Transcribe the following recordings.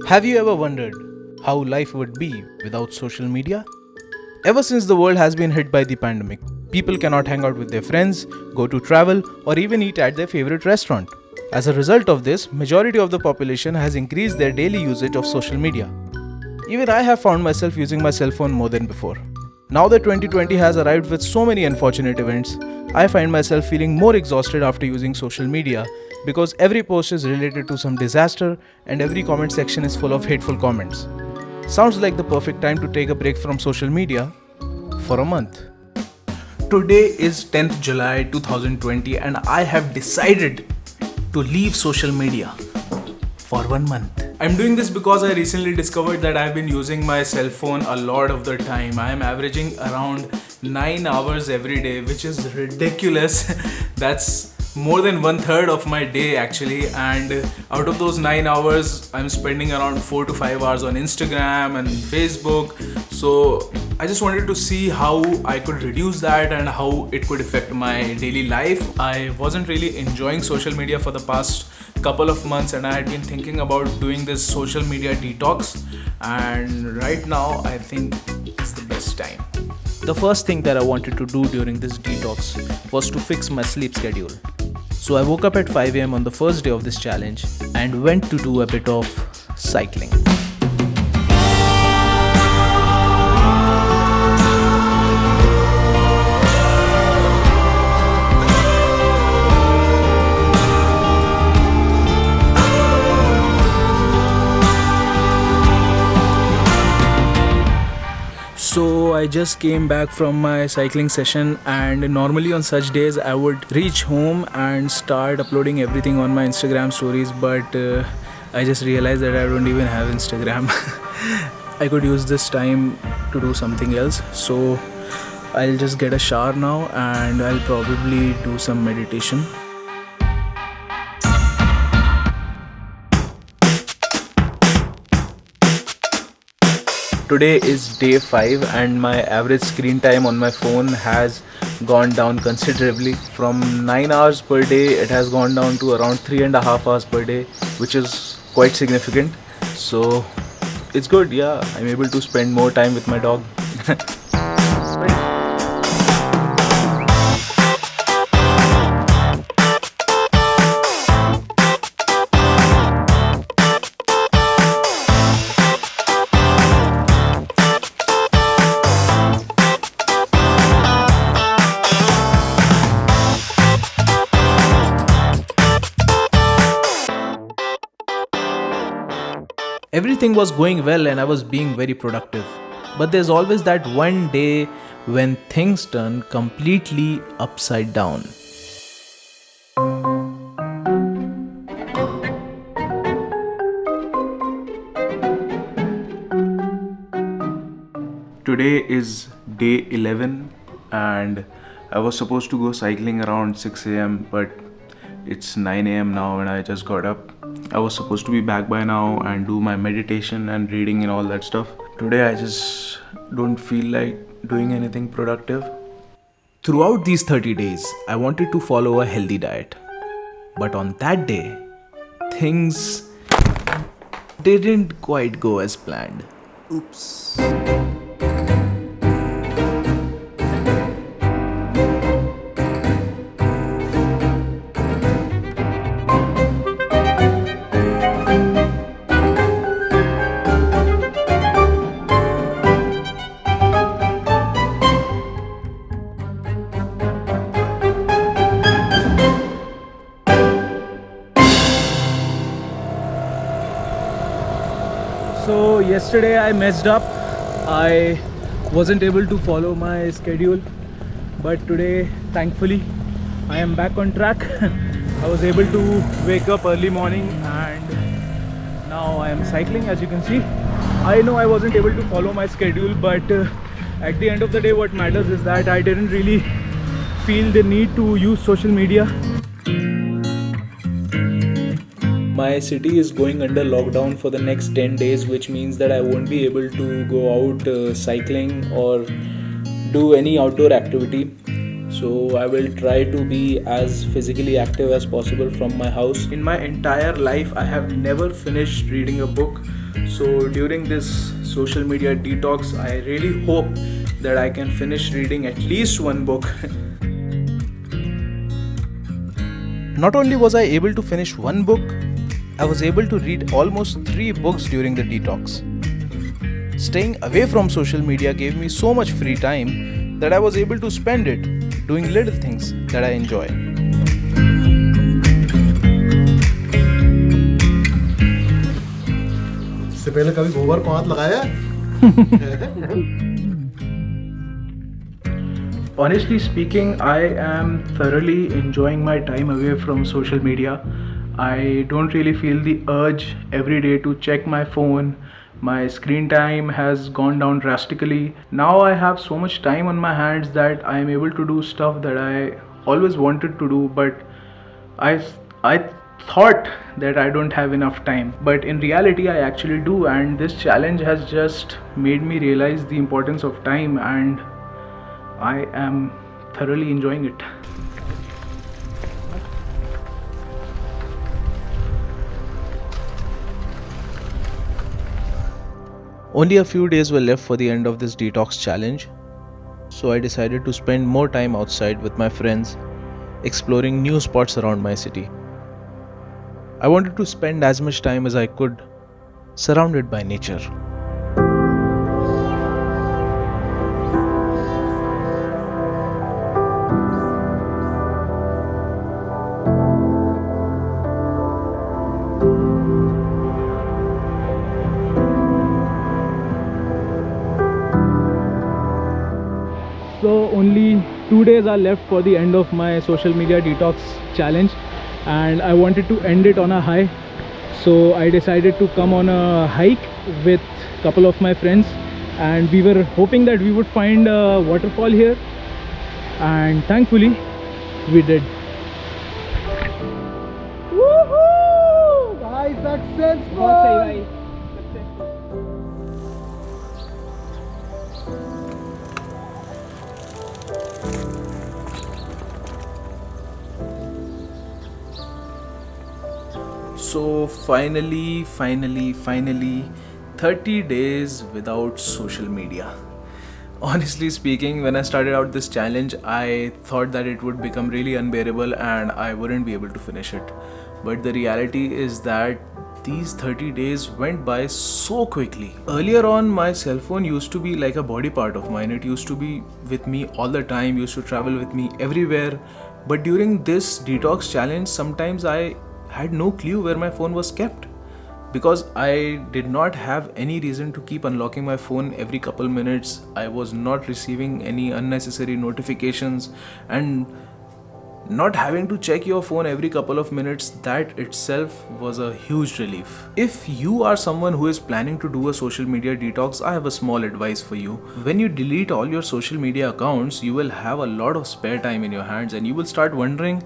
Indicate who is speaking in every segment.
Speaker 1: Have you ever wondered how life would be without social media? Ever since the world has been hit by the pandemic, people cannot hang out with their friends, go to travel, or even eat at their favorite restaurant. As a result of this, majority of the population has increased their daily usage of social media. Even I have found myself using my cell phone more than before. Now that 2020 has arrived with so many unfortunate events, I find myself feeling more exhausted after using social media because every post is related to some disaster and every comment section is full of hateful comments. Sounds like the perfect time to take a break from social media for a month. Today is 10th July 2020 and I have decided to leave social media for 1 month. I'm doing this because I recently discovered that I've been using my cell phone a lot of the time. I am averaging around 9 hours every day, which is ridiculous. That's more than 1/3 of my day actually, and out of those 9 hours I'm spending around 4 to 5 hours on Instagram and Facebook. So I just wanted to see how I could reduce that and how it could affect my daily life. I wasn't really enjoying social media for the past couple of months and I had been thinking about doing this social media detox, and right now I think it's the best time. The first thing that I wanted to do during this detox was to fix my sleep schedule. So I woke up at 5 am on the first day of this challenge and went to do a bit of cycling. So I just came back from my cycling session, and normally on such days I would reach home and start uploading everything on my Instagram stories, but I just realized that I don't even have Instagram. I could use this time to do something else, so I'll just get a shower now and I'll probably do some meditation. Today is day 5 and my average screen time on my phone has gone down considerably. From 9 hours per day, it has gone down to around 3.5 hours per day, which is quite significant. So it's good, yeah, I'm able to spend more time with my dog. Everything was going well and I was being very productive. But there's always that one day when things turn completely upside down. Today is day 11 and I was supposed to go cycling around 6 am, but it's 9 am now and I just got up. I was supposed to be back by now and do my meditation and reading and all that stuff. Today I just don't feel like doing anything productive. Throughout these 30 days, I wanted to follow a healthy diet. But on that day, things didn't quite go as planned. Oops. So yesterday I messed up. I wasn't able to follow my schedule, but today thankfully I am back on track. I was able to wake up early morning and now I am cycling, as you can see. I know I wasn't able to follow my schedule, but at the end of the day what matters is that I didn't really feel the need to use social media. My city is going under lockdown for the next 10 days, which means that I won't be able to go out cycling or do any outdoor activity. So I will try to be as physically active as possible from my house. In my entire life, I have never finished reading a book. So during this social media detox, I really hope that I can finish reading at least one book. Not only was I able to finish one book, I was able to read almost 3 books during the detox. Staying away from social media gave me so much free time that I was able to spend it doing little things that I enjoy.
Speaker 2: इससे पहले कभी गोबर को हाथ लगाया?
Speaker 1: Honestly speaking, I am thoroughly enjoying my time away from social media. I don't really feel the urge every day to check my phone. My screen time has gone down drastically. Now I have so much time on my hands that I am able to do stuff that I always wanted to do, but I thought that I don't have enough time, but in reality I actually do, and this challenge has just made me realize the importance of time, and I am thoroughly enjoying it. Only a few days were left for the end of this detox challenge, so I decided to spend more time outside with my friends, exploring new spots around my city. I wanted to spend as much time as I could surrounded by nature. So only 2 days are left for the end of my social media detox challenge, and I wanted to end it on a high. So I decided to come on a hike with a couple of my friends, and we were hoping that we would find a waterfall here, and thankfully we did.
Speaker 2: Woohoo! Guys, successful!
Speaker 1: So finally, 30 days without social media. Honestly speaking, when I started out this challenge, I thought that it would become really unbearable and I wouldn't be able to finish it. But the reality is that these 30 days went by so quickly. Earlier on, my cell phone used to be like a body part of mine. It used to be with me all the time, used to travel with me everywhere. But during this detox challenge, sometimes I had no clue where my phone was kept, because I did not have any reason to keep unlocking my phone every couple minutes. I was not receiving any unnecessary notifications, and not having to check your phone every couple of minutes, that itself was a huge relief. If you are someone who is planning to do a social media detox, I have a small advice for you. When you delete all your social media accounts, you will have a lot of spare time in your hands and you will start wondering,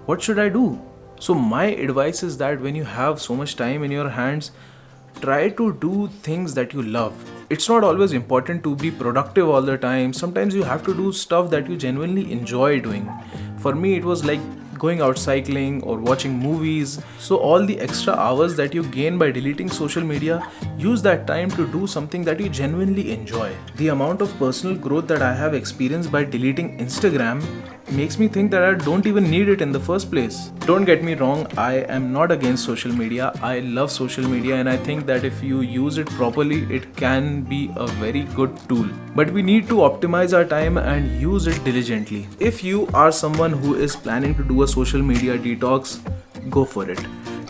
Speaker 1: what should I do? So my advice is that when you have so much time in your hands, try to do things that you love. It's not always important to be productive all the time. Sometimes you have to do stuff that you genuinely enjoy doing. For me, it was like going out cycling or watching movies. So all the extra hours that you gain by deleting social media, use that time to do something that you genuinely enjoy. The amount of personal growth that I have experienced by deleting Instagram makes me think that I don't even need it in the first place. Don't get me wrong, I am not against social media. I love social media and I think that if you use it properly, it can be a very good tool. But we need to optimize our time and use it diligently. If you are someone who is planning to do a social media detox, go for it.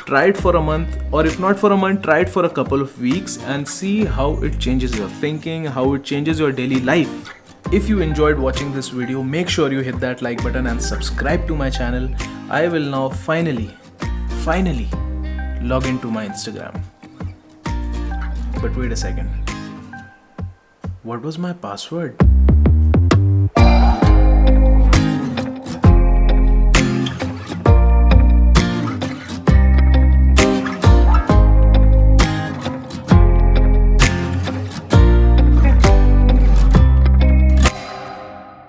Speaker 1: Try it for a month, or if not for a month, try it for a couple of weeks and see how it changes your thinking, how it changes your daily life. If you enjoyed watching this video, make sure you hit that like button and subscribe to my channel. I will now finally log into my Instagram. But wait a second. What was my password?